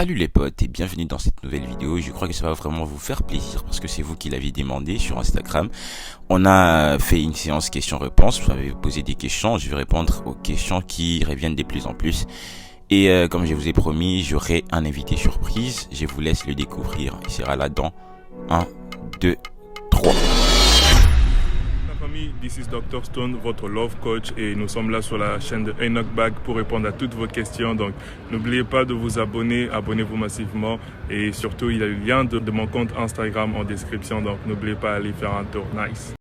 Salut les potes et bienvenue dans cette nouvelle vidéo. Je crois que ça va vraiment vous faire plaisir parce que c'est vous qui l'avez demandé sur Instagram. On a fait une séance questions-réponses. Vous avez posé des questions. Je vais répondre aux questions qui reviennent de plus en plus. Et comme je vous ai promis, j'aurai un invité surprise. Je vous laisse le découvrir. Il sera là dans un, 2, 3. La famille, this is Dr Stone, votre love coach, et nous sommes là sur la chaîne de Enoch Bag pour répondre à toutes vos questions. Donc n'oubliez pas de vous abonner, abonnez-vous massivement, et surtout il y a le lien de mon compte Instagram en description, donc n'oubliez pas d'aller faire un tour. Nice.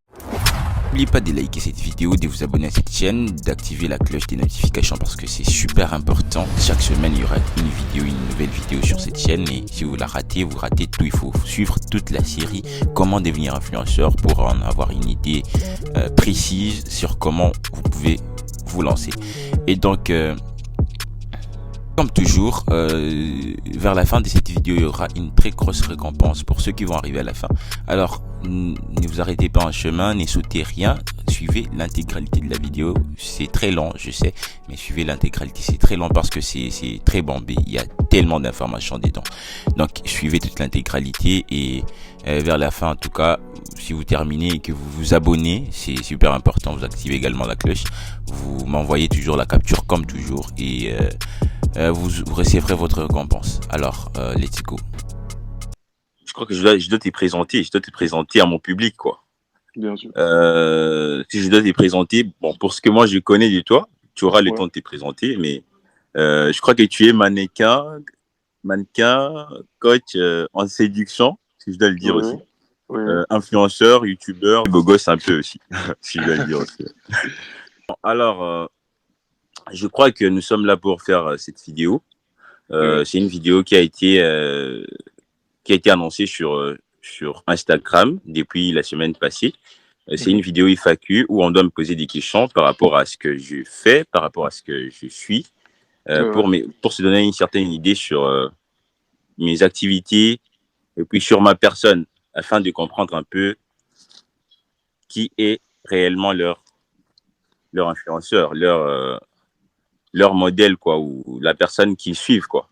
N'oubliez pas de liker cette vidéo, de vous abonner à cette chaîne, d'activer la cloche des notifications parce que c'est super important. Chaque semaine, il y aura une nouvelle vidéo sur cette chaîne et si vous la ratez, vous ratez tout. Il faut suivre toute la série Comment devenir influenceur pour en avoir une idée précise sur comment vous pouvez vous lancer. Et donc, comme toujours, vers la fin de cette vidéo, il y aura une très grosse récompense pour ceux qui vont arriver à la fin. Alors, ne vous arrêtez pas en chemin, ne sautez rien, suivez l'intégralité de la vidéo. C'est très long, je sais, mais suivez l'intégralité. C'est très long parce que c'est très bombé. Il y a tellement d'informations dedans. Donc, suivez toute l'intégralité et vers la fin, en tout cas, si vous terminez et que vous vous abonnez, c'est super important. Vous activez également la cloche. Vous m'envoyez toujours la capture comme toujours et vous recevrez votre récompense. Alors, let's go. Je crois que je dois te présenter à mon public, quoi. Bien sûr. Si je dois te présenter, bon, pour ce que moi je connais de toi, tu auras le Ouais. temps de te présenter, mais je crois que tu es mannequin, coach en séduction, si je dois le dire Oui, aussi. oui. Influenceur, youtubeur, beau gosse un peu aussi, si je dois le dire aussi. Bon, alors, je crois que nous sommes là pour faire cette vidéo. Oui. C'est une vidéo qui a été annoncé sur Instagram depuis la semaine passée. C'est une vidéo FAQ où on doit me poser des questions par rapport à ce que je fais, par rapport à ce que je suis, Ouais. pour se donner une certaine idée sur mes activités et puis sur ma personne, afin de comprendre un peu qui est réellement leur influenceur, leur modèle, quoi, ou la personne qu'ils suivent, quoi.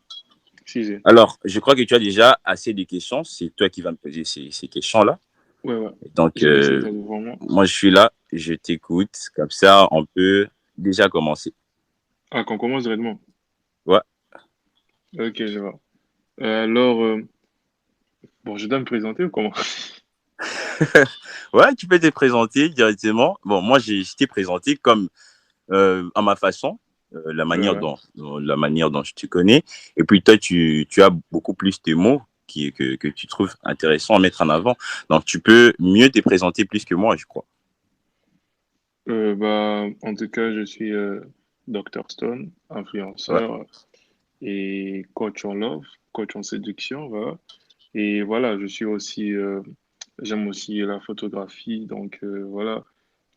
Si. Alors, je crois que tu as déjà assez de questions. C'est toi qui vas me poser ces questions-là. Ouais, ouais. Donc, J'ai ça devant moi. moi, je suis là, je t'écoute. Comme ça, on peut déjà commencer. Ah, qu'on commence directement. Ouais. Ok, je vois. Alors, bon, je dois me présenter ou comment? Ouais, tu peux te présenter directement. Bon, moi, je t'ai présenté comme à ma façon, Ouais. la manière dont je te connais. Et puis, toi, tu as beaucoup plus de mots que tu trouves intéressants à mettre en avant. Donc, tu peux mieux te présenter plus que moi, je crois. Bah, en tout cas, je suis Dr Stone, Ouais. influenceur et coach en love, coach en séduction, voilà. Et voilà, je suis aussi, j'aime aussi la photographie, donc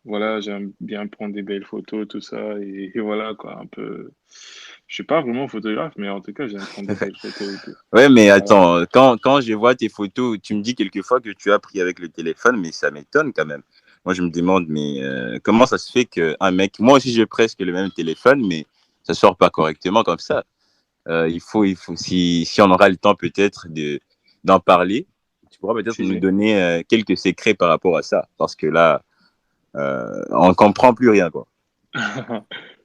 voilà, j'aime bien prendre des belles photos, tout ça, et voilà quoi, un peu. Je suis pas vraiment photographe, mais en tout cas, j'aime prendre des belles photos et tout. Ouais, mais Voilà. attends, quand je vois tes photos, tu me dis quelquefois que tu as pris avec le téléphone, mais ça m'étonne quand même. Moi, je me demande, mais comment ça se fait qu'un mec, moi aussi j'ai presque le même téléphone, mais ça sort pas correctement comme ça. Si on aura le temps peut-être d'en parler, tu pourras peut-être Si, nous si. donner quelques secrets par rapport à ça, parce que là, on comprend plus rien, quoi.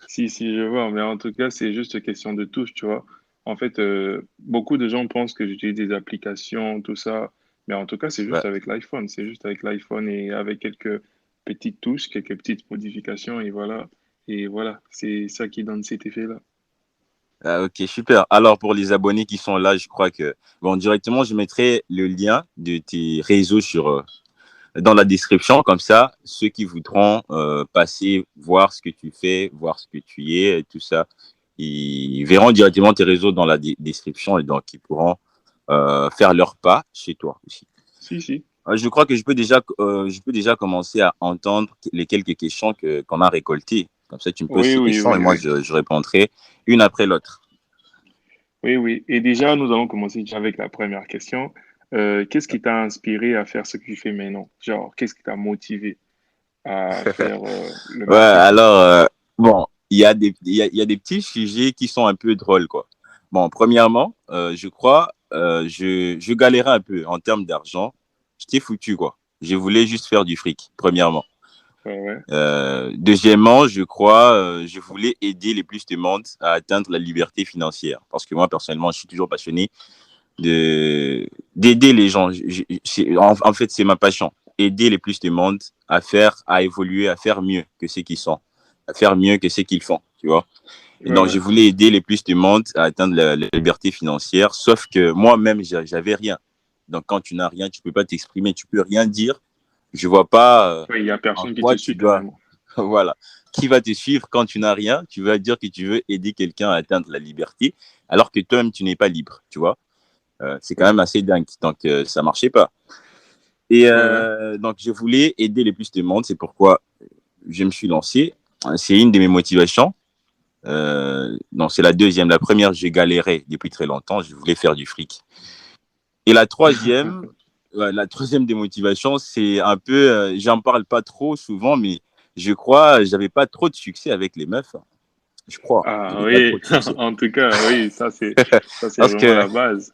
Si, si, je vois, mais en tout cas, c'est juste question de touche, tu vois. En fait, beaucoup de gens pensent que j'utilise des applications, tout ça, mais en tout cas, c'est Ouais. juste avec l'iPhone. C'est juste avec l'iPhone et avec quelques petites touches, quelques petites modifications, et voilà. Et voilà, c'est ça qui donne cet effet-là. Ah, ok, super. Alors, pour les abonnés qui sont là, je crois que, bon, directement, je mettrai le lien de tes réseaux dans la description. Comme ça, ceux qui voudront passer, voir ce que tu fais, voir ce que tu es, et tout ça, ils verront directement tes réseaux dans la description et donc ils pourront faire leur pas chez toi aussi. Si, si. Je crois que je peux déjà commencer à entendre les quelques questions qu'on a récoltées. Comme ça, tu me poses Oui, ces oui, questions et oui, moi, oui. je répondrai une après l'autre. Oui, oui. Et déjà, nous allons commencer déjà avec la première question. Qu'est-ce qui t'a inspiré à faire ce que tu fais maintenant? Genre, qu'est-ce qui t'a motivé à faire le Ouais, métier que tu fais? alors, bon, il y a des petits sujets qui sont un peu drôles, quoi. Bon, premièrement, je crois, je galérais un peu en termes d'argent. J'étais foutu, quoi. Je voulais juste faire du fric, premièrement. Ouais, ouais. Deuxièmement, je crois, je voulais aider les plus de monde à atteindre la liberté financière. Parce que moi, personnellement, je suis toujours passionné d'aider les gens. En fait, c'est ma passion. Aider les plus de monde à faire, à évoluer, à faire mieux que ce qu'ils sont, à faire mieux que ce qu'ils font, tu vois. Et Ouais, donc, ouais. je voulais aider les plus de monde à atteindre la liberté financière, sauf que moi-même, j'avais rien. Donc, quand tu n'as rien, tu peux pas t'exprimer, tu peux rien dire. Je vois pas Ouais, il y a en personne qui te quoi tu suit dois. carrément. Voilà. Qui va te suivre quand tu n'as rien? Tu vas dire que tu veux aider quelqu'un à atteindre la liberté, alors que toi-même, tu n'es pas libre, tu vois. C'est quand Ouais, même assez dingue. Donc, ça marchait pas. Et ouais, ouais. donc, je voulais aider les plus de monde. C'est pourquoi je me suis lancé. C'est une de mes motivations. Non, c'est la deuxième. La première, j'ai galéré depuis très longtemps. Je voulais faire du fric. Et la troisième des motivations, c'est un peu, j'en parle pas trop souvent, mais je crois, j'avais pas trop de succès avec les meufs. Je crois, Ah j'avais pas trop oui, de succès. en tout cas, oui, ça c'est Parce vraiment que la base.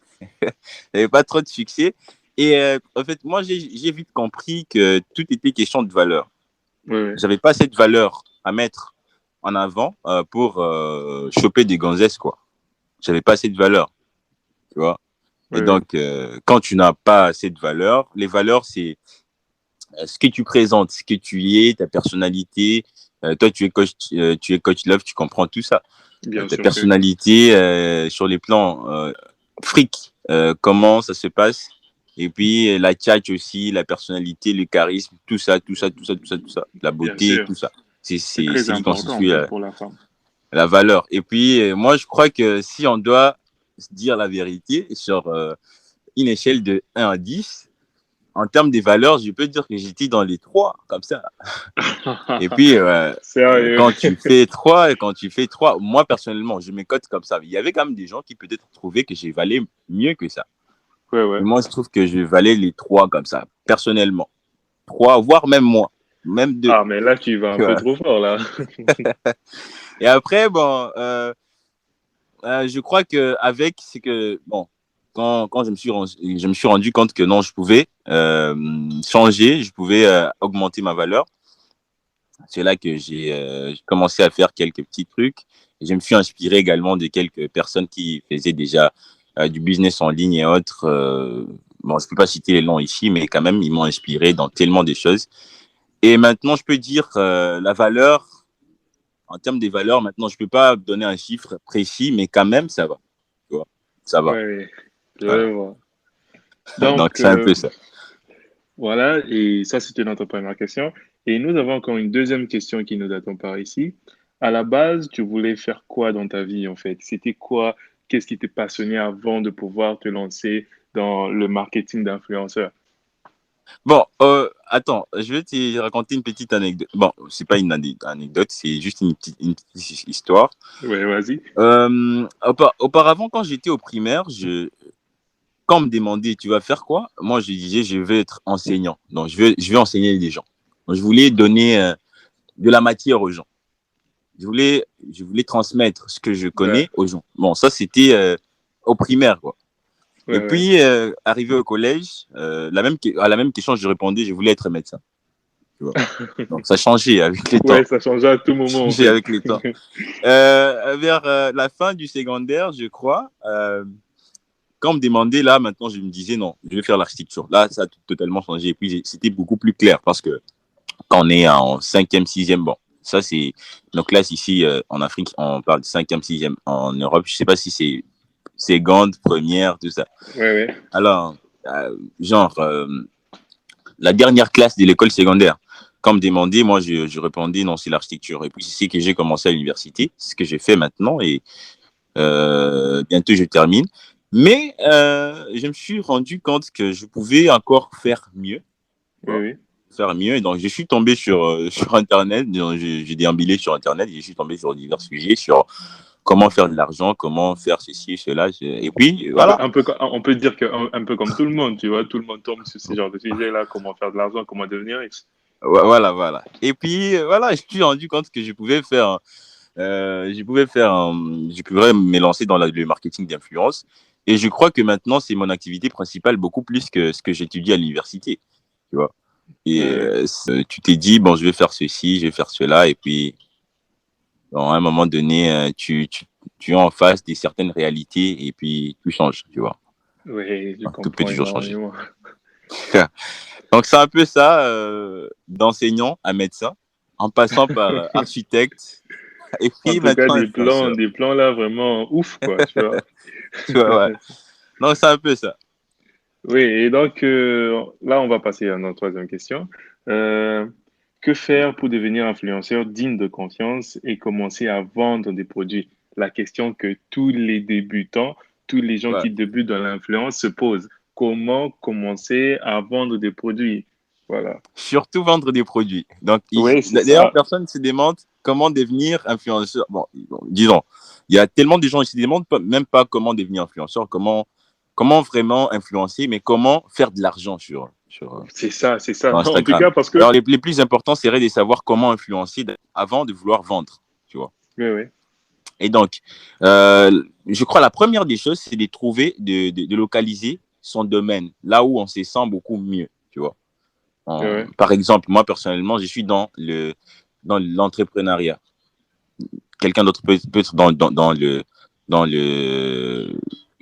j'avais pas trop de succès. Et en fait, moi, j'ai vite compris que tout était question de valeur. Ouais, ouais. J'avais pas cette valeur à mettre en avant pour choper des gonzesses, quoi. J'avais pas cette valeur, tu vois. Et Ouais, ouais. donc, quand tu n'as pas cette valeur, les valeurs, c'est ce que tu présentes, ce que tu es, ta personnalité. Toi, tu es coach love, tu comprends tout ça. Bien Ta sûr que. personnalité sur les plans fric, comment ça se passe. Et puis la tchatch aussi, la personnalité, le charisme, tout ça, tout ça, tout ça, tout ça, tout ça. La Bien beauté, sûr. tout ça. C'est très C'est qui important en constitue fait pour la femme. la valeur. Et puis, moi, je crois que si on doit dire la vérité sur une échelle de 1 à 10, en termes des valeurs, je peux dire que j'étais dans les 3, comme ça. Et puis, Sérieux. quand tu fais 3, quand tu fais 3, moi, personnellement, je me cote comme ça. Il y avait quand même des gens qui peut-être trouvaient que j'ai valé mieux que ça. Ouais, Mais ouais. moi, je trouve que je valais les 3 comme ça, personnellement. 3, voire même moins. Même 2. Ah, mais là, tu vas un peu trop fort, là. Et après, bon, je crois que avec, c'est que, bon, quand je me suis rendu compte que non, je pouvais changer, je pouvais augmenter ma valeur. C'est là que j'ai commencé à faire quelques petits trucs. Et je me suis inspiré également de quelques personnes qui faisaient déjà du business en ligne et autres. Bon, je ne peux pas citer les noms ici, mais quand même, ils m'ont inspiré dans tellement de choses. Et maintenant, je peux dire la valeur, en termes des valeurs, maintenant, je ne peux pas donner un chiffre précis, mais quand même, ça va. Tu vois, ça va. Ouais, ouais. Voilà. Je vois. Donc, Donc, c'est un peu ça. voilà, et ça, c'était notre première question. Et nous avons encore une deuxième question qui nous attend par ici. À la base, tu voulais faire quoi dans ta vie, en fait? C'était quoi? Qu'est-ce qui t'est passionné avant de pouvoir te lancer dans le marketing d'influenceur? Bon, attends, je vais te raconter une petite anecdote. Bon, c'est pas une anecdote, c'est juste une petite histoire. Ouais, vas-y. Auparavant, quand j'étais au primaire, quand on me demandait, tu vas faire quoi? Moi, je disais, je veux être enseignant. Donc, je vais enseigner les gens. Donc, je voulais donner de la matière aux gens. Je voulais transmettre ce que je Ouais, connais aux gens. Bon, ça, c'était au primaire, quoi. Et ouais, ouais. puis, arrivé au collège, à la même question, je répondais, je voulais être médecin. Tu vois. Donc, ça changeait avec le temps. Ouais, ça changeait à tout moment, en Changeait fait. avec le temps. Vers la fin du secondaire, je crois, quand on me demandait, là, maintenant, je me disais, non, je vais faire l'architecture. Là, ça a totalement changé. Et puis, c'était beaucoup plus clair parce que quand on est en cinquième, sixième, bon, ça, c'est nos classes ici en Afrique, on parle de cinquième, sixième. En Europe, je ne sais pas si c'est seconde, première, tout ça. Ouais, ouais. Alors, genre, la dernière classe de l'école secondaire, quand on me demandait, moi, je répondais, non, c'est l'architecture. Et puis, c'est que j'ai commencé à l'université, c'est ce que j'ai fait maintenant. Et bientôt, je termine. Mais je me suis rendu compte que je pouvais encore faire mieux. Oui, Quoi. oui. Faire mieux. Et donc, je suis tombé sur Internet. J'ai déambulé sur Internet et je suis tombé sur divers sujets, sur comment faire de l'argent, comment faire ceci, cela. Et puis, voilà. On peut dire que un peu comme tout le monde, tu vois, tout le monde tombe sur ce genre de sujet-là, comment faire de l'argent, comment devenir riche. Voilà, voilà. Et puis, voilà, je me suis rendu compte que je pouvais faire Je pourrais me lancer dans le marketing d'influence. Et je crois que maintenant, c'est mon activité principale beaucoup plus que ce que j'étudie à l'université, tu vois. Et Ouais, tu t'es dit, bon, je vais faire ceci, je vais faire cela. Et puis, bon, à un moment donné, tu es en face de certaines réalités et puis tout change, tu vois. ouais, je Donc, tout peut comprends toujours changer. énormément. Donc, c'est un peu ça, d'enseignant à médecin, en passant par architecte et En puis tout cas, maintenant influenceur. des plans là vraiment ouf, quoi, tu vois. Tu vois, ouais. Donc, c'est un peu ça. Oui, et donc là, on va passer à notre troisième question. Euh, que faire pour devenir influenceur digne de confiance et commencer à vendre des produits? La question que tous les débutants, tous les gens Ouais. qui débutent dans l'influence se posent. Comment commencer à vendre des produits? Voilà. Surtout vendre des produits. Donc, Oui, c'est d'ailleurs, ça. personne ne se demande comment devenir influenceur. Bon, disons, il y a tellement de gens qui se demandent même pas comment devenir influenceur, comment vraiment influencer, mais comment faire de l'argent C'est ça, c'est ça. sur En tout Instagram. cas, parce que... Alors, les plus importants serait de savoir comment influencer avant de vouloir vendre, tu vois. Oui, oui, Et donc, je crois la première des choses, c'est de trouver, de localiser son domaine, là où on se sent beaucoup mieux, tu vois. oui, oui. Par exemple, moi, personnellement, je suis dans l'entrepreneuriat. Quelqu'un d'autre peut être dans le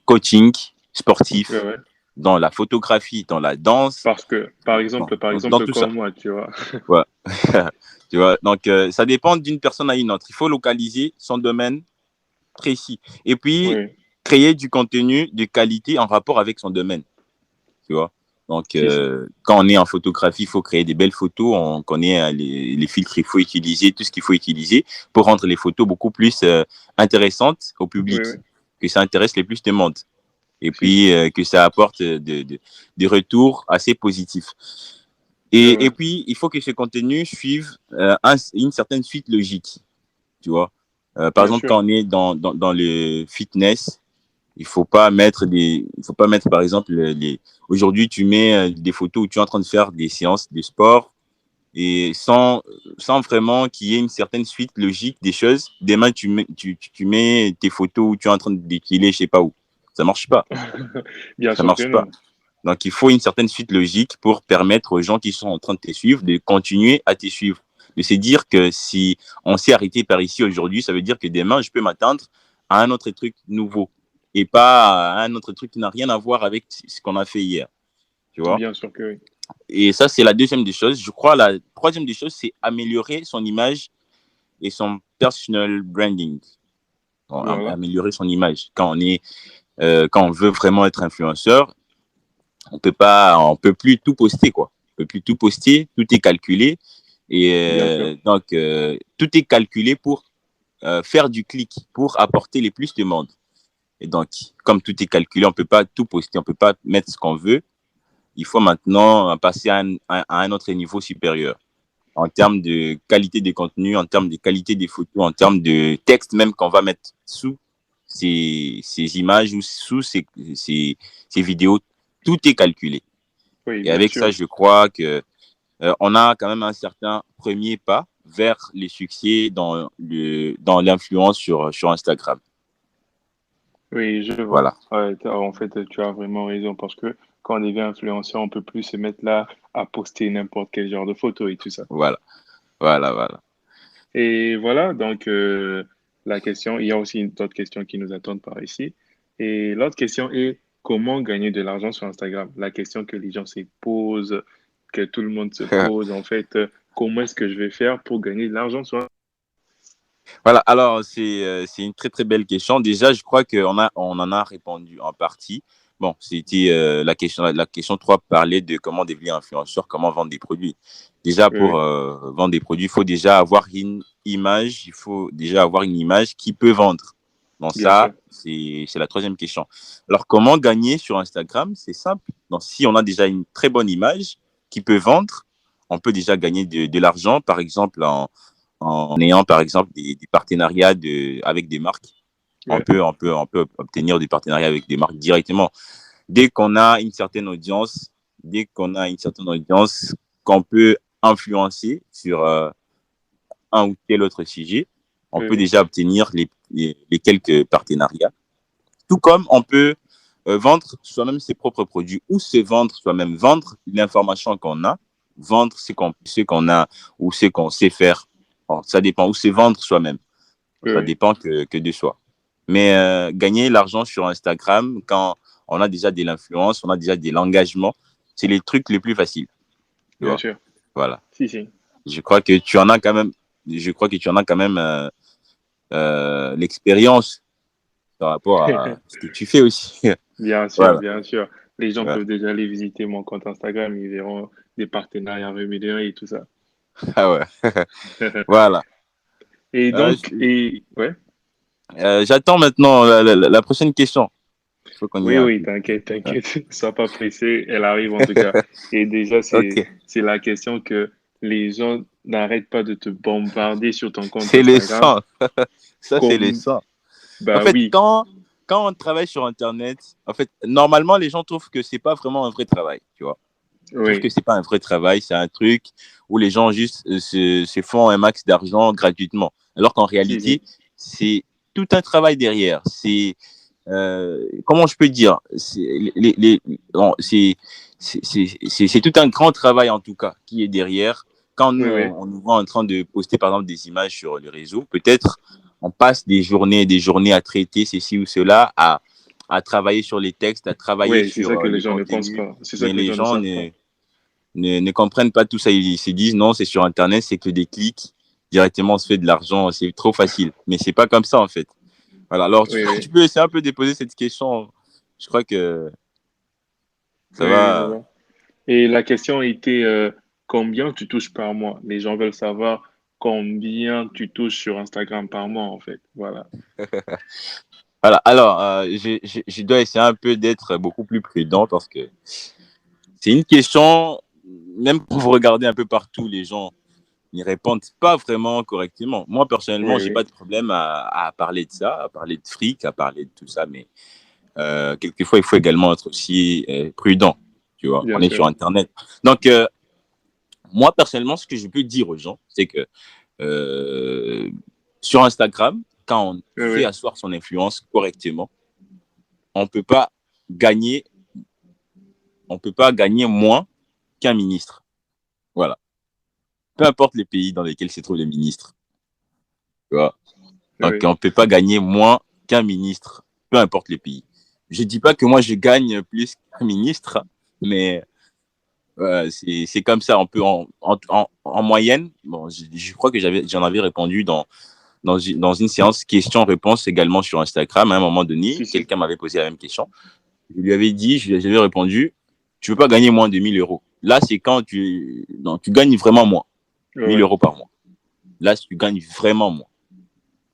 coaching Oui, sportif, oui. dans la photographie, dans la danse, Parce que, par dans exemple, tout ça. comme moi, tu vois. Ouais. Tu vois, donc, ça dépend d'une personne à une autre. Il faut localiser son domaine précis. Et puis, Oui, créer du contenu de qualité en rapport avec son domaine. Tu vois. Donc, c'est ça. quand on est en photographie, il faut créer des belles photos. On connaît les filtres qu'il faut utiliser, tout ce qu'il faut utiliser pour rendre les photos beaucoup plus intéressantes au Oui, public, oui, que ça intéresse les plus de monde. Et c'est ça. puis, que ça apporte des retours assez positifs. Oui, Et oui, puis, il faut que ce contenu suive une certaine suite logique. Tu vois. Par bien exemple, sûr. quand on est dans le fitness, il faut pas mettre, par exemple, aujourd'hui, tu mets des photos où tu es en train de faire des séances de sport et sans vraiment qu'il y ait une certaine suite logique des choses. Demain, tu mets tes photos où tu es en train de défiler, je sais pas où. Ça marche pas. Bien Ça sûr que marche pas. non. Donc, il faut une certaine suite logique pour permettre aux gens qui sont en train de te suivre de continuer à te suivre. De se dire que si on s'est arrêté par ici aujourd'hui, ça veut dire que demain, je peux m'attendre à un autre truc nouveau et pas à un autre truc qui n'a rien à voir avec ce qu'on a fait hier. Tu vois? Bien sûr que oui. Et ça, c'est la deuxième des choses. Je crois la troisième des choses, c'est améliorer son image et son personal branding. Bon, Voilà. améliorer son image. Quand on veut vraiment être influenceur, on peut plus tout poster, quoi. On peut plus tout poster, tout est calculé. Et Bien sûr. donc, tout est calculé pour faire du clic, pour apporter les plus de monde. Et donc, comme tout est calculé, on peut pas tout poster, on peut pas mettre ce qu'on veut. Il faut maintenant passer à un autre niveau supérieur en termes de qualité des contenus, en termes de qualité des photos, en termes de texte même qu'on va mettre sous ces images ou sous ces vidéos. Tout est calculé. Oui, Et bien avec ça, sûr. je crois que on a quand même un certain premier pas vers les succès dans l'influence sur Instagram. Oui, je vois. Voilà, Ouais, en fait, tu as vraiment raison parce que quand on devient influenceur, on peut plus se mettre là à poster n'importe quel genre de photo et tout ça. voilà, voilà, voilà. Et voilà, donc la question, il y a aussi une autre question qui nous attend par ici. Et l'autre question est comment gagner de l'argent sur Instagram? La question que les gens se posent, que tout le monde se pose, en fait, comment est-ce que je vais faire pour gagner de l'argent sur... Voilà, alors c'est une très très belle question. Déjà, je crois on en a répondu en partie. Bon, c'était la question 3 parlait de comment devenir influenceur, comment vendre des produits. Déjà, Oui, pour oui, vendre des produits, il faut déjà avoir une image, il faut déjà avoir une image qui peut vendre. Donc bien ça, sûr. c'est la troisième question. Alors, comment gagner sur Instagram? C'est simple. Donc, si on a déjà une très bonne image qui peut vendre, on peut déjà gagner de l'argent, par exemple, en ayant par exemple des partenariats avec des marques. On Oui, peut, on, peut, on peut obtenir des partenariats avec des marques directement. Dès qu'on a une certaine audience, dès qu'on a une certaine audience qu'on peut influencer sur un ou tel autre sujet, on Oui, peut oui. déjà obtenir les quelques partenariats. Tout comme on peut vendre soi-même ses propres produits ou se vendre soi-même, vendre l'information qu'on a, vendre ce qu'on a ou ce qu'on sait faire. Bon, ça dépend, ou se vendre soi-même. Oui, Ça oui. dépend que de soi. Mais gagner l'argent sur Instagram, quand on a déjà de l'influence, on a déjà de l'engagement, c'est les trucs les plus faciles. Tu Bien vois? sûr. Voilà. Si, si. Je crois que tu en as quand même, l'expérience par rapport à ce que tu fais aussi. Bien sûr, Voilà. bien sûr. Les gens Ouais. peuvent déjà aller visiter mon compte Instagram, ils verront des partenariats rémunérés et tout ça. Ah ouais. Voilà. Et Euh, donc, et ouais. J'attends maintenant la prochaine question. Il faut qu'on y Oui, aille un oui, peu. t'inquiète, Ouais. t'inquiète. Sois pas pressé, elle arrive en tout cas. Et déjà, Ok. c'est la question que les gens n'arrêtent pas de te bombarder sur ton compte C'est les Instagram. 100. Ça, c'est les Comme, 100. En bah fait, oui, quand on travaille sur Internet, en fait, normalement, les gens trouvent que c'est pas vraiment un vrai travail, tu vois. Ils trouvent que oui, c'est pas un vrai travail, c'est un truc où les gens juste se font un max d'argent gratuitement. Alors qu'en si, si. réalité, c'est tout un travail derrière. C'est, comment je peux dire, bon, c'est tout un grand travail en tout cas qui est derrière. Quand nous, Oui, oui, on nous voit en train de poster par exemple des images sur le réseau, peut-être on passe des journées et des journées à traiter ceci ou cela, à travailler sur les textes, à travailler oui, c'est sur ça que les le gens ne pensent contenu, pas. C'est ça mais que les les gens ne gens savent pas. ne comprennent pas tout ça. Ils se disent non, c'est sur Internet, c'est que des clics, directement on se fait de l'argent, c'est trop facile. Mais c'est pas comme ça en fait. Voilà, alors Oui, oui, tu peux essayer un peu de poser cette question. Je crois que ça oui, oui, je va. vois. Et la question était combien tu touches par mois? Les gens veulent savoir combien tu touches sur Instagram par mois, en fait. Voilà. Voilà, alors je dois essayer un peu d'être beaucoup plus prudent parce que c'est une question, même quand vous regardez un peu partout, les gens n'y répondent pas vraiment correctement. Moi, personnellement, Oui, j'ai oui, pas de problème à parler de ça, à parler de fric, à parler de tout ça, mais quelquefois, il faut également être aussi prudent, tu vois. bien On est sûr. sur Internet. Donc, moi, personnellement, ce que je peux dire aux gens, c'est que euh, sur Instagram, quand on Oui, fait oui. asseoir son influence correctement, on peut pas gagner, on peut pas gagner moins qu'un ministre. Voilà. Peu importe les pays dans lesquels se trouvent les ministres, tu vois. Oui, Donc, oui. on peut pas gagner moins qu'un ministre, peu importe les pays. Je dis pas que moi, je gagne plus qu'un ministre, mais c'est comme ça. On peut en moyenne, bon, je crois que j'en avais répondu dans une séance questions-réponses également sur Instagram. À un moment Si, donné, si. quelqu'un m'avait posé la même question. Je lui avais dit, j'avais répondu, tu ne peux pas gagner moins de 1 000 euros. Là, c'est quand non, tu gagnes vraiment moins, Oui, 1 000 oui. euros par mois. Là, tu gagnes vraiment moins,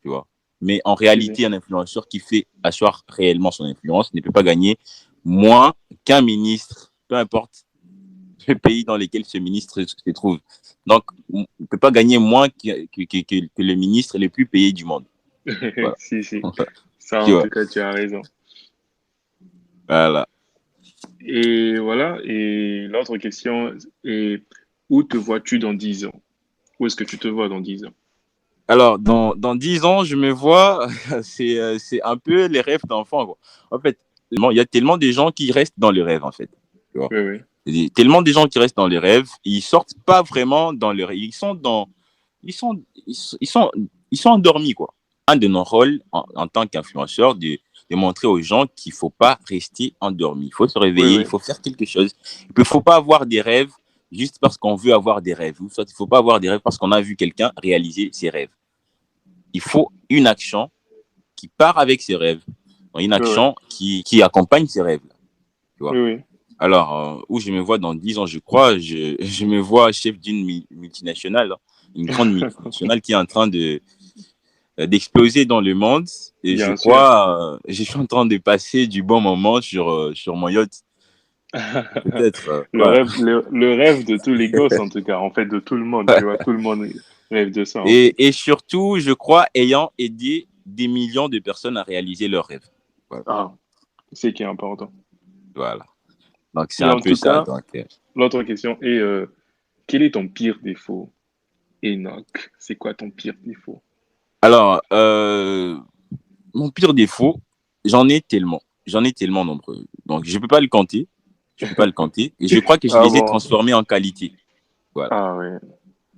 tu vois. Mais en Si, si. réalité, un influenceur qui fait asseoir réellement son influence ne peut pas gagner moins qu'un ministre, peu importe le pays dans lequel ce ministre se trouve. Donc, on ne peut pas gagner moins que le ministre le plus payé du monde. Voilà. Si, si. Ça, Tu en vois. tout cas, tu as raison. Voilà. Et voilà. Et l'autre question est, où te vois-tu dans 10 ans? Où est-ce que tu te vois dans 10 ans? Alors, dans 10 ans, je me vois, c'est un peu les rêves d'enfant, quoi. En fait, il y a tellement de gens qui restent dans le rêve, en fait. Tu vois. Oui, oui. Il y a tellement de gens qui restent dans les rêves, ils sortent pas vraiment dans le rêve. Ils sont, ils sont, ils sont endormis, quoi. Un de nos rôles en tant qu'influenceur, de montrer aux gens qu'il faut pas rester endormi. Il faut se Oui, réveiller, il oui. faut faire quelque chose. Il ne faut pas avoir des rêves juste parce qu'on veut avoir des rêves. Ou soit il ne faut pas avoir des rêves parce qu'on a vu quelqu'un réaliser ses rêves. Il faut une action qui part avec ses rêves, une Oui, oui. action qui accompagne ses rêves. Tu vois. Oui, oui. Alors, où je me vois dans 10 ans, je crois, je me vois chef d'une multinationale, hein, une grande multinationale qui est en train d'exploser dans le monde. Et je Bien sûr. crois, je suis en train de passer du bon moment sur mon yacht. Peut-être, ouais. Le rêve de tous les gosses, en tout cas, en fait, de tout le monde, tu vois, tout le monde rêve de ça, en fait. Et surtout, je crois, ayant aidé des millions de personnes à réaliser leurs rêves. Voilà. Ah, c'est qui est important. Voilà. Donc, c'est Et un en peu tout ça. cas, Donc, l'autre question est, quel est ton pire défaut? Enoch, c'est quoi ton pire défaut? Alors, mon pire défaut, j'en ai tellement nombreux. Donc, je peux pas le compter. Je peux pas le compter. Et je crois que je Ah les ai bon? transformés en qualité. Voilà. Ah ouais.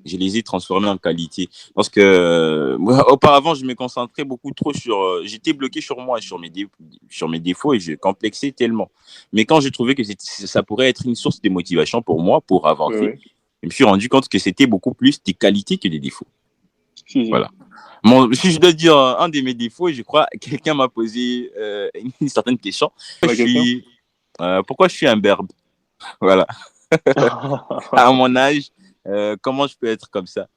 Je les ai transformés en qualité. Parce que moi, auparavant, je me concentrais beaucoup trop sur. J'étais bloqué sur moi, sur mes défauts et je complexais tellement. Mais quand j'ai trouvé que ça pourrait être une source de motivation pour moi, pour Ouais, avancer, ouais. je me suis rendu compte que c'était beaucoup plus des qualités que des défauts. Si, si. Voilà. Bon, si je dois dire un de mes défauts, je crois que quelqu'un m'a posé une certaine question. La question? Pourquoi je suis un berbe? Voilà. À mon âge, comment je peux être comme ça?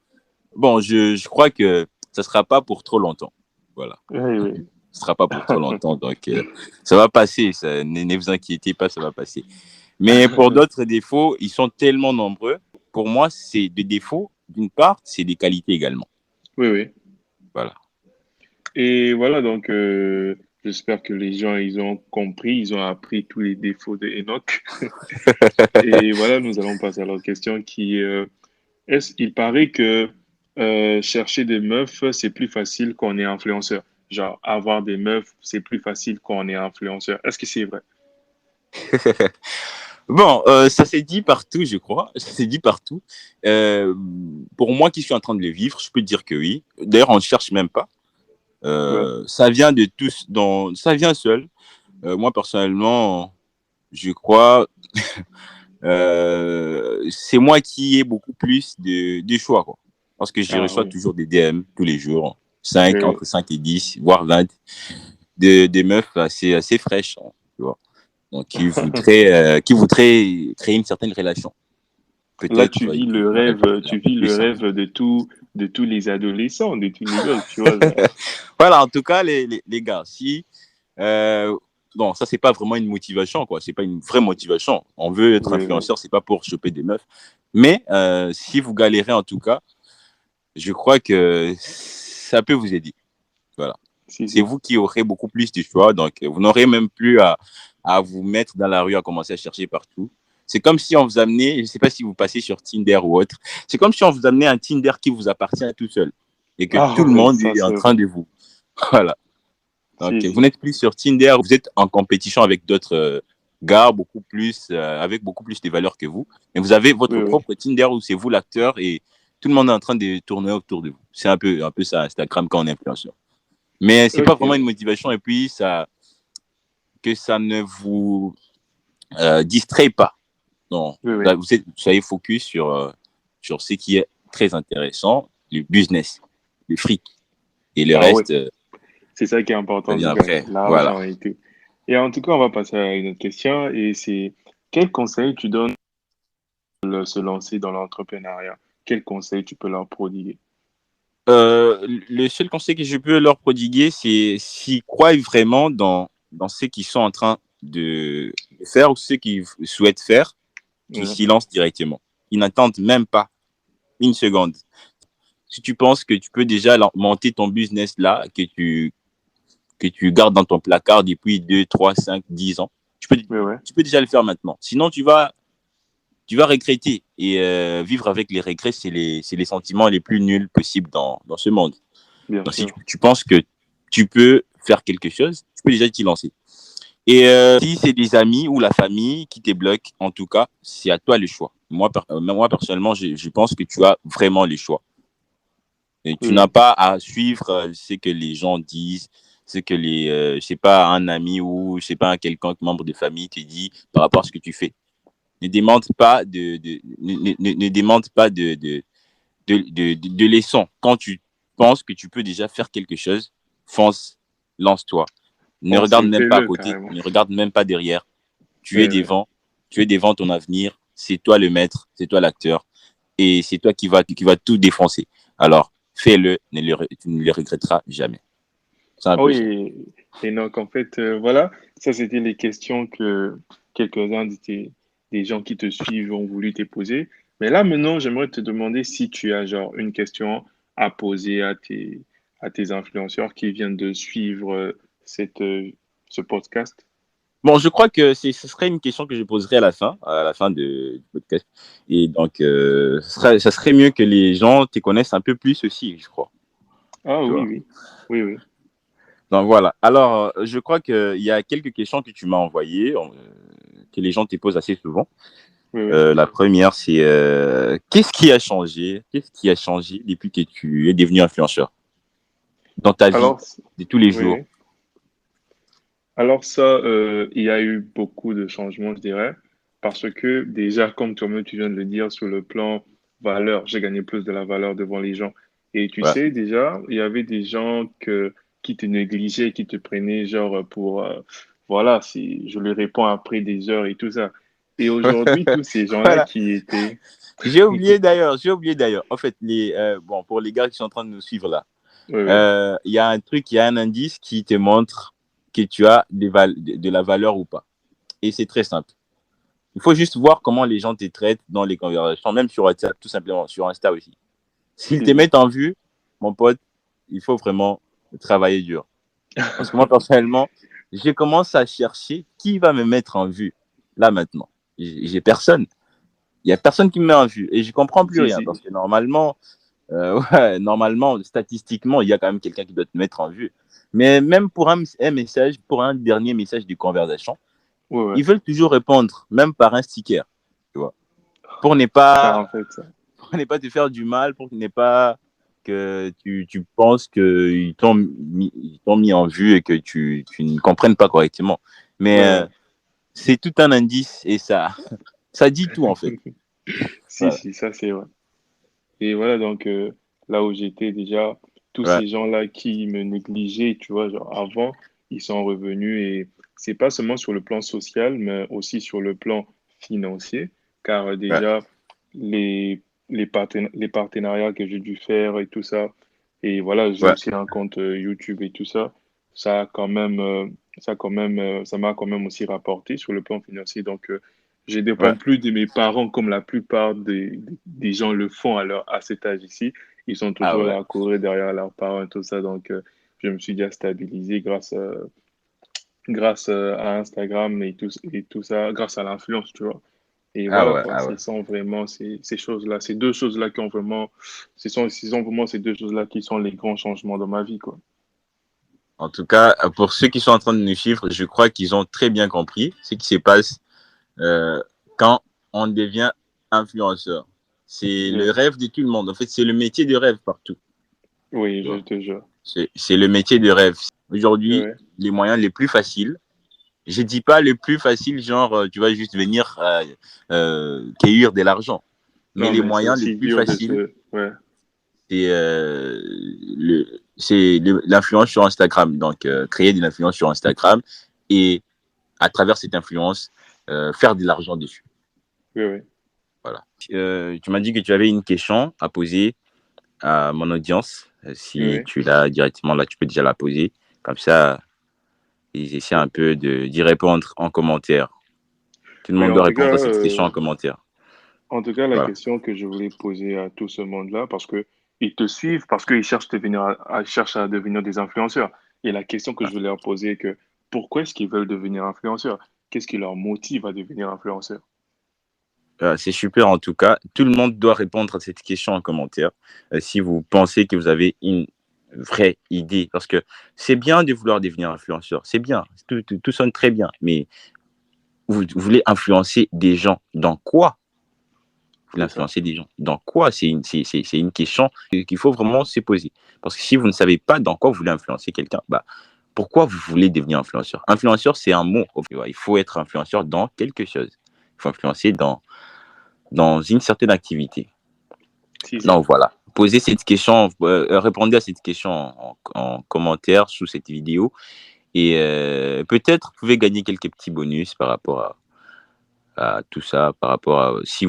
Bon, je crois que ça ne sera pas pour trop longtemps. Voilà. Oui, oui. Ce ne sera pas pour trop longtemps. Donc, ça va passer. Ne vous inquiétez pas, ça va passer. Mais pour d'autres défauts, ils sont tellement nombreux. Pour moi, c'est des défauts, d'une part, c'est des qualités également. Oui, oui. Voilà. Et voilà, donc j'espère que les gens, ils ont compris, ils ont appris tous les défauts de Enoch. Et voilà, nous allons passer à l'autre question qui il paraît que chercher des meufs, c'est plus facile qu'on est influenceur. Genre, avoir des meufs, c'est plus facile qu'on est influenceur. Est-ce que c'est vrai? Bon, ça s'est dit partout, je crois. Ça s'est dit partout. Euh, pour moi qui suis en train de le vivre, je peux dire que oui. D'ailleurs, on ne cherche même pas. Ouais. Ça vient de tous, ça vient seul. Moi, personnellement, je crois, c'est moi qui ai beaucoup plus de choix, quoi. Parce que je Ah reçois oui. toujours des DM tous les jours, Oui, oui. entre 5 et 10, voire 20, des meufs assez fraîches, hein, tu vois. Donc, qui voudraient créer une certaine relation. Là, Peut-être avec un tu peu vis le plus. rêve de tous les adolescents, de tous les gosses, tu vois. Genre. Voilà, en tout cas, les gars, si. Euh, bon, ça, c'est pas vraiment une motivation, quoi. C'est pas une vraie motivation. On veut être Oui, oui. influenceur, c'est pas pour choper des meufs. Mais si vous galérez, en tout cas, je crois que ça peut vous aider. Voilà. Si, C'est si. vous qui aurez beaucoup plus de choix. Donc, vous n'aurez même plus à vous mettre dans la rue, à commencer à chercher partout. C'est comme si on vous amenait, je ne sais pas si vous passez sur Tinder ou autre, c'est comme si on vous amenait un Tinder qui vous appartient tout seul et que Ah tout le ouais, monde ça est en c'est train vrai. de vous. Voilà. Donc, Si, vous si. n'êtes plus sur Tinder, vous êtes en compétition avec d'autres gars beaucoup plus, avec beaucoup plus de valeurs que vous. Et vous avez Oui, votre oui. propre Tinder où c'est vous l'acteur et tout le monde est en train de tourner autour de vous. C'est un peu ça, Instagram quand on est influenceur. Mais c'est pas Ok. vraiment une motivation et puis que ça ne vous distrait pas. Non, Oui, oui. vous soyez focus sur ce qui est très intéressant, le business, le fric. Et le Ah ouais. reste, C'est ça qui est ça important, vient du gars. après. Voilà. L'argent et tout. Et en tout cas, on va passer à une autre question et c'est quel conseil tu donnes de se lancer dans l'entrepreneuriat? Quel conseil tu peux leur prodiguer? Le seul conseil que je peux leur prodiguer, c'est s'ils croient vraiment dans ce qu'ils sont en train de faire ou ce qu'ils souhaitent faire, qu'ils Ouais. s'y lancent directement. Ils n'attendent même pas une seconde. Si tu penses que tu peux déjà monter ton business là, que tu gardes dans ton placard depuis 2, 3, 5, 10 ans, Ouais, ouais. tu peux déjà le faire maintenant. Sinon, tu vas regretter. Et vivre avec les regrets, c'est les sentiments les plus nuls possibles dans ce monde. Bien Donc, si sûr. tu penses que tu peux faire quelque chose, tu peux déjà t'y lancer. Et si c'est des amis ou la famille qui te bloquent, en tout cas, c'est à toi le choix. Moi personnellement, je pense que tu as vraiment le choix. Et tu n'as Oui, pas à suivre ce que les gens disent, ce que je sais pas, un ami ou je sais pas, un quelconque membre de famille te dit par rapport à ce que tu fais. Ne demande pas ne demande pas de leçons. Quand tu penses que tu peux déjà faire quelque chose, fonce, lance-toi. Ne regarde foncez, même pas à fais-le côté, carrément. ne regarde même pas derrière. Tu es Oui, oui. devant, tu es devant ton avenir. C'est toi le maître, c'est toi l'acteur et c'est toi qui va tout défoncer. Alors, fais-le, tu ne le regretteras jamais. C'est un Ah peu ça. oui, et donc en fait, voilà, ça c'était les questions que quelques-uns des gens qui te suivent ont voulu te poser. Mais là maintenant, j'aimerais te demander si tu as genre une question à poser à tes influenceurs qui viennent de suivre ce podcast. Bon, je crois que ce serait une question que je poserai à la fin du podcast. Et donc, ça serait mieux que les gens te connaissent un peu plus aussi, je crois. Ah tu oui, vois. oui. Oui, oui. Donc voilà. Alors, je crois qu'il y a quelques questions que tu m'as envoyées, que les gens te posent assez souvent. Oui, oui. La première, c'est qu'est-ce qui a changé? Qu'est-ce qui a changé depuis que tu es devenu influenceur dans ta vie Alors, de tous les oui, jours? oui. Alors ça, il y a eu beaucoup de changements, je dirais, parce que déjà, comme toi-même tu viens de le dire, sur le plan valeur, j'ai gagné plus de la valeur devant les gens. Et tu Ouais. sais, déjà, il y avait des gens qui te négligeaient, qui te prenaient genre pour, voilà, si je lui réponds après des heures et tout ça. Et aujourd'hui, tous ces gens-là Voilà. qui étaient... J'ai oublié d'ailleurs. En fait, bon, pour les gars qui sont en train de nous suivre là, Oui, oui, il y a un truc, il y a un indice qui te montre que tu as de la valeur ou pas. Et c'est très simple. Il faut juste voir comment les gens te traitent dans les conversations, même sur WhatsApp, tout simplement, sur Insta aussi. S'ils te mhm. mettent en vue, mon pote, il faut vraiment travailler dur. Parce que moi, personnellement, je commence à chercher qui va me mettre en vue là maintenant. J'ai personne. Il n'y a personne qui me met en vue. Et je ne comprends plus Si, rien. Parce si, que normalement, ouais, normalement, statistiquement, il y a quand même quelqu'un qui doit te mettre en vue. Mais même pour un message, pour un dernier message de conversation, oui, oui. ils veulent toujours répondre, même par un sticker. Tu vois, pour ne Ça, pas, en fait, ça. pour ne pas te faire du mal, pour ne pas que tu penses qu'ils ils t'ont mis en vue et que tu ne comprennes pas correctement. Mais Ouais, ouais. c'est tout un indice et ça dit tout en fait. Si, Voilà. si, ça c'est vrai. Et voilà, donc là où j'étais déjà, tous Ouais, ces gens-là qui me négligeaient, tu vois, genre avant, ils sont revenus et c'est pas seulement sur le plan social, mais aussi sur le plan financier, car ouais, déjà, les partenariats que j'ai dû faire et tout ça, et voilà, j'ai ouais, aussi un compte YouTube et tout ça, ça a quand même, ça m'a quand même aussi rapporté sur le plan financier. Donc, je ne dépends ouais. plus de mes parents comme la plupart des gens le font à cet âge ici. Ils sont Ah toujours ouais. là à courir derrière leurs parents et tout ça. Donc, je me suis déjà stabilisé grâce à Instagram et tout ça, grâce à l'influence, tu vois. Et Ah voilà ouais, quoi, ah ouais. ce sont vraiment ces choses-là, ces deux choses-là qui ont vraiment, ce sont vraiment ces deux choses-là qui sont les grands changements de ma vie, quoi. En tout cas, pour ceux qui sont en train de nous suivre, je crois qu'ils ont très bien compris ce qui se passe euh, quand on devient influenceur. C'est le Oui, rêve de tout le monde. En fait, c'est le métier de rêve partout. oui, Tu je vois. te jure. C'est le métier de rêve. Aujourd'hui, Oui, les moyens les plus faciles, je dis pas le plus facile, genre tu vas juste venir cueillir de l'argent. Mais non, les mais c'est moyens les aussi plus dur de faciles, se... Ouais, c'est l'influence sur Instagram. Donc, créer de l'influence sur Instagram et à travers cette influence, faire de l'argent dessus. oui, oui. Voilà. Tu m'as dit que tu avais une question à poser à mon audience. Si Oui. tu l'as directement là, tu peux déjà la poser. Comme ça, ils essaient un peu d'y répondre en commentaire. Tout le Oui, monde en doit tout cas, répondre à cette question en commentaire. la Voilà. question que je voulais poser à tout ce monde-là, parce que ils te suivent, parce qu'ils cherchent, cherchent à devenir des influenceurs. Et la question que je voulais leur poser est que pourquoi est-ce qu'ils veulent devenir influenceurs? Qu'est-ce qui leur motive à devenir influenceur? C'est super en tout cas. Tout le monde doit répondre à cette question en commentaire. Si vous pensez que vous avez une vraie idée, parce que c'est bien de vouloir devenir influenceur, c'est bien, tout sonne très bien, mais vous voulez influencer des gens dans quoi? Vous voulez C'est ça. influencer des gens dans quoi? C'est une question qu'il faut vraiment se poser. Parce que si vous ne savez pas dans quoi vous voulez influencer quelqu'un, bah, pourquoi vous voulez devenir influenceur? Influenceur, c'est un mot. Il faut être influenceur dans quelque chose. Il faut influencer dans une certaine activité. Si, si. Donc voilà, posez cette question, répondez à cette question en commentaire sous cette vidéo et peut-être vous pouvez gagner quelques petits bonus par rapport à tout ça, par rapport à si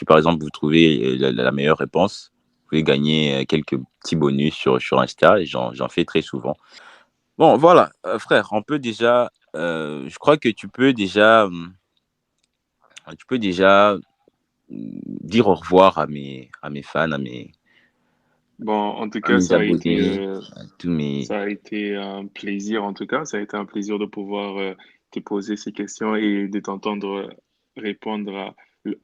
par exemple vous trouvez la meilleure réponse, vous pouvez gagner quelques petits bonus sur Insta et j'en fais très souvent. Bon voilà, frère, on peut déjà, je crois que tu peux déjà dire au revoir à mes fans, Bon, en tout à cas, mes abonnés, à tous mes... ça a été un plaisir, en tout cas. Ça a été un plaisir de pouvoir te poser ces questions et de t'entendre répondre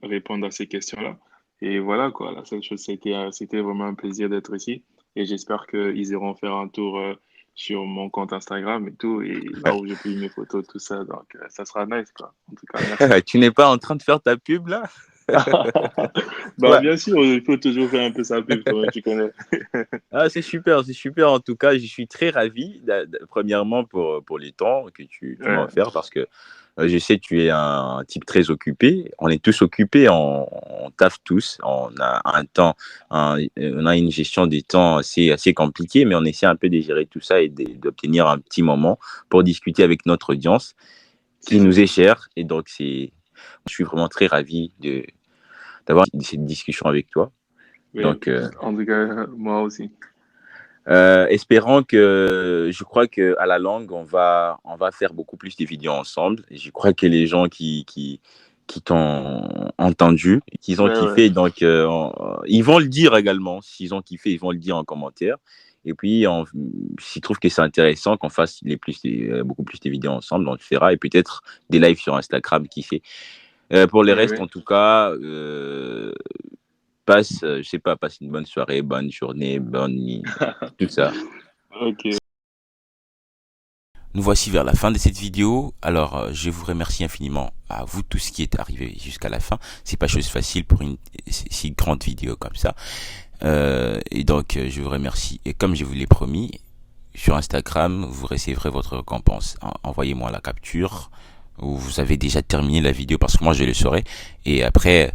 répondre à ces questions-là. Et voilà, quoi. La seule chose, c'était vraiment un plaisir d'être ici. et j'espère qu'ils iront faire un tour sur mon compte Instagram et tout, et là où je publie mes photos, tout ça. Donc, ça sera nice, quoi. En tout cas, merci. Tu n'es pas en train de faire ta pub là? Bah, Ouais. bien sûr, il faut toujours faire un peu sa pub, toi, tu connais. Ah, c'est super. En tout cas, je suis très ravi, premièrement, pour les temps que tu m'as Ouais, offert, parce que je sais que tu es un type très occupé. On est tous occupés, on taffe tous. On a un temps, on a une gestion des temps assez compliquée, mais on essaie un peu de gérer tout ça et d'obtenir un petit moment pour discuter avec notre audience c'est qui ça. nous est chère. Et donc, je suis vraiment très ravi d'avoir cette discussion avec toi. Oui, Donc, en tout cas, moi aussi. espérant que je crois que à la langue on va faire beaucoup plus de vidéos ensemble. Et je crois que les gens qui t'ont entendu, qu'ils ont Ouais, ouais. kiffé, donc ils vont le dire également. S'ils ont kiffé, ils vont le dire en commentaire. Et puis, s'ils trouvent que c'est intéressant qu'on fasse beaucoup plus de vidéos ensemble, on le fera. Et peut-être des lives sur Instagram, qui sait. Pour les Oui, restes, oui. en tout cas, je sais pas, passe une bonne soirée, bonne journée, bonne nuit, tout ça. Ok. Nous voici vers la fin de cette vidéo. Alors, je vous remercie infiniment à vous tous qui êtes arrivés jusqu'à la fin. C'est pas chose facile pour une si grande vidéo comme ça. Et donc, je vous remercie. Et comme je vous l'ai promis, sur Instagram, vous recevrez votre récompense. Envoyez-moi la capture où vous avez déjà terminé la vidéo parce que moi je le saurai. Et après,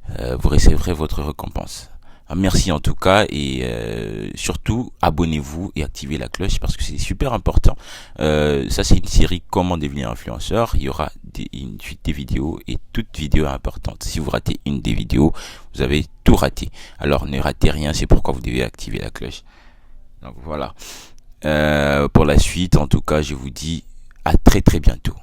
vous recevrez votre récompense. Merci en tout cas et surtout abonnez-vous et activez la cloche parce que c'est super important. Ça c'est une série comment devenir influenceur. Il y aura une suite des vidéos et toute vidéo est importante. Si vous ratez une des vidéos, vous avez tout raté. Alors ne ratez rien, c'est pourquoi vous devez activer la cloche. Donc voilà. Pour la suite, en tout cas, je vous dis à très très bientôt.